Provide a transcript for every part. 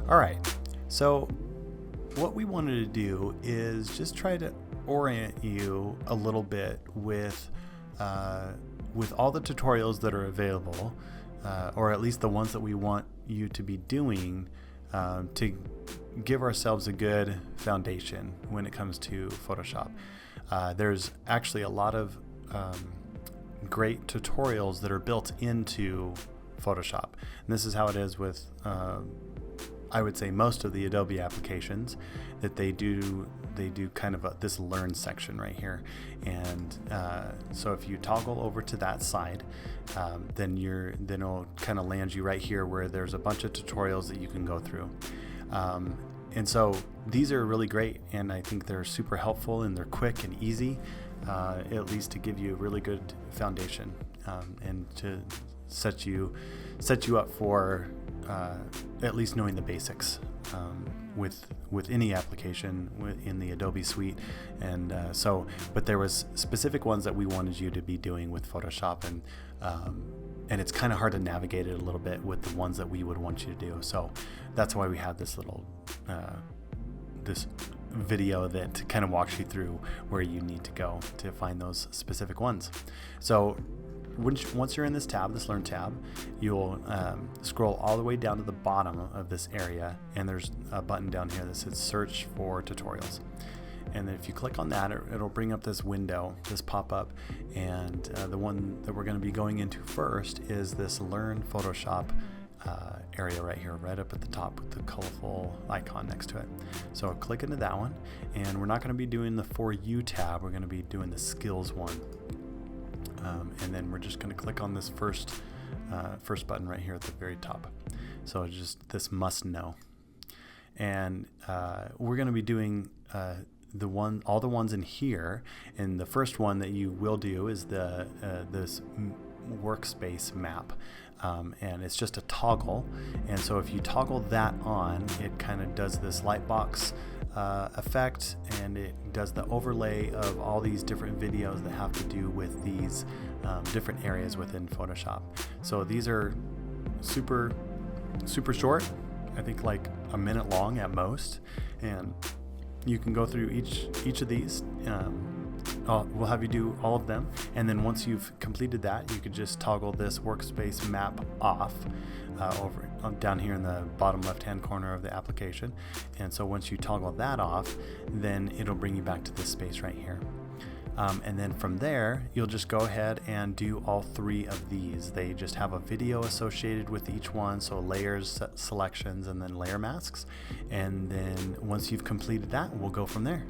All right, so what we wanted to do is just try to orient you a little bit with all the tutorials that are available, or at least the ones that we want you to be doing, to give ourselves a good foundation when it comes to Photoshop. There's actually a lot of great tutorials that are built into Photoshop. And this is how it is with I would say most of the Adobe applications, that they do kind of this learn section right here. And so if you toggle over to that side, then it'll kind of land you right here where there's a bunch of tutorials that you can go through. And so these are really great, and I think they're super helpful, and they're quick and easy, at least to give you a really good foundation, and to set you up for at least knowing the basics with any application in the Adobe suite. And but there was specific ones that we wanted you to be doing with Photoshop, and it's kind of hard to navigate it a little bit with the ones that we would want you to do. So that's why we have this little this video that kind of walks you through where you need to go to find those specific ones. So once you're in this tab, this Learn tab, you'll scroll all the way down to the bottom of this area, and there's a button down here that says Search for Tutorials. And then if you click on that, it'll bring up this window, this pop-up, and the one that we're going to be going into first is this Learn Photoshop area right here, right up at the top with the colorful icon next to it. So I'll click into that one, and we're not going to be doing the For You tab, we're going to be doing the Skills one. And then we're just going to click on this first button right here at the very top. So just this Must Know, and we're going to be doing all the ones in here. And the first one that you will do is this workspace map, and it's just a toggle. And so if you toggle that on, it kind of does this light box effect, and it does the overlay of all these different videos that have to do with these different areas within Photoshop. So these are super short, I think like a minute long at most, and you can go through each of these. We'll have you do all of them, and then once you've completed that, you could just toggle this workspace map off over down here in the bottom left hand corner of the application. And so once you toggle that off, then it'll bring you back to this space right here. And then from there, you'll just go ahead and do all three of these. They just have a video associated with each one, so layers, selections, and then layer masks. And then once you've completed that, we'll go from there.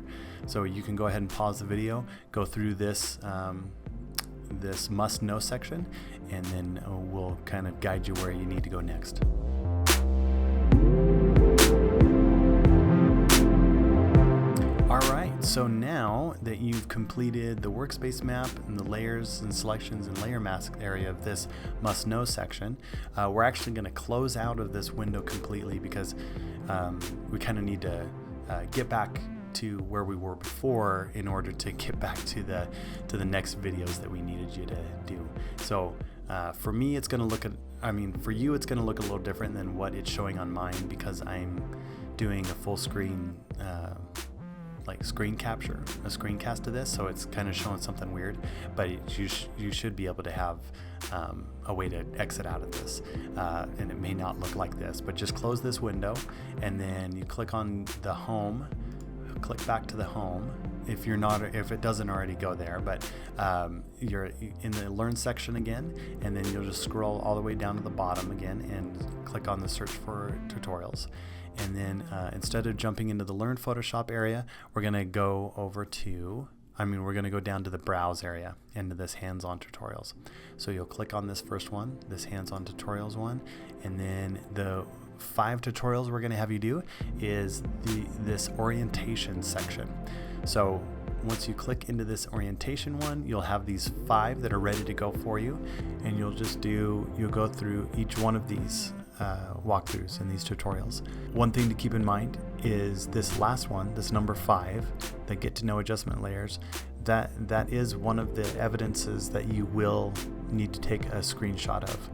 So you can go ahead and pause the video, go through this this Must Know section, and then we'll kind of guide you where you need to go next. So now that you've completed the workspace map and the layers and selections and layer mask area of this Must Know section, we're actually going to close out of this window completely, because we kind of need to get back to where we were before in order to get back to the next videos that we needed you to do. So for me, it's going to look for you, it's going to look a little different than what it's showing on mine, because I'm doing a full screen like screen capture, a screencast of this, so it's kind of showing something weird, but you should be able to have a way to exit out of this, and it may not look like this, but just close this window, and then you click on the home, click back to the home if it doesn't already go there, but you're in the Learn section again, and then you'll just scroll all the way down to the bottom again and click on the Search for Tutorials. And then instead of jumping into the Learn Photoshop area, we're going to go we're going to go down to the Browse area, into this Hands-On Tutorials. So you'll click on this first one, this Hands-On Tutorials one, and then the 5 tutorials we're going to have you do is this orientation section. So once you click into this orientation one, you'll have these 5 that are ready to go for you, and you'll go through each one of these walkthroughs in these tutorials. One thing to keep in mind is this last one, this number 5, the Get to Know Adjustment Layers, that is one of the evidences that you will need to take a screenshot of.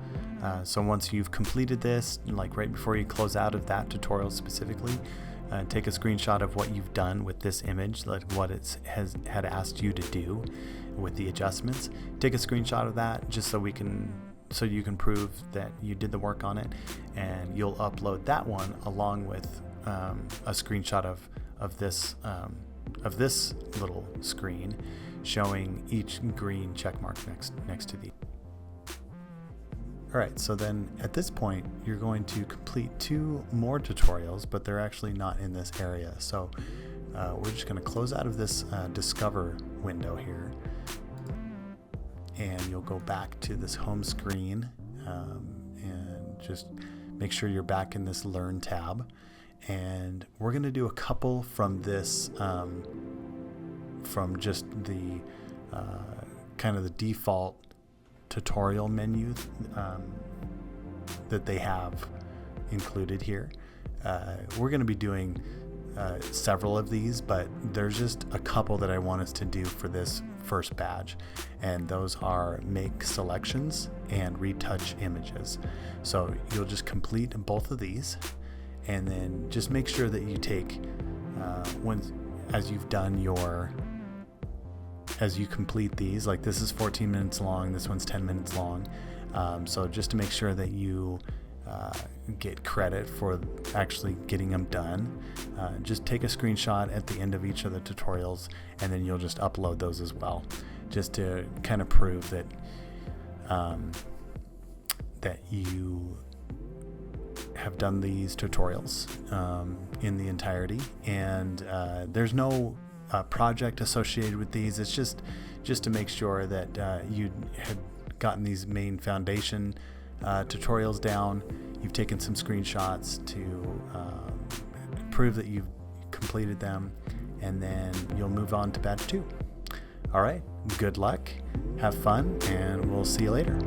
So once you've completed this, like right before you close out of that tutorial specifically, take a screenshot of what you've done with this image, like what it had asked you to do with the adjustments. Take a screenshot of that just so you can prove that you did the work on it, and you'll upload that one along with a screenshot of this little screen showing each green check mark next to the. All right, so then at this point, you're going to complete 2 more tutorials, but they're actually not in this area. So we're just going to close out of this Discover window here, and you'll go back to this home screen and just make sure you're back in this Learn tab. And we're going to do a couple from this, from just the kind of the default tutorial menu that they have included here. We're going to be doing several of these, but there's just a couple that I want us to do for this first badge, and those are make selections and retouch images. So you'll just complete both of these, and then just make sure that you take as you complete these, like this is 14 minutes long, this one's 10 minutes long. So just to make sure that you get credit for actually getting them done, just take a screenshot at the end of each of the tutorials, and then you'll just upload those as well, just to kind of prove that that you have done these tutorials in the entirety. And there's no project associated with these. It's just to make sure that you have gotten these main foundation tutorials down. You've taken some screenshots to prove that you've completed them, and then you'll move on to batch 2. All right, good luck, have fun, and we'll see you later.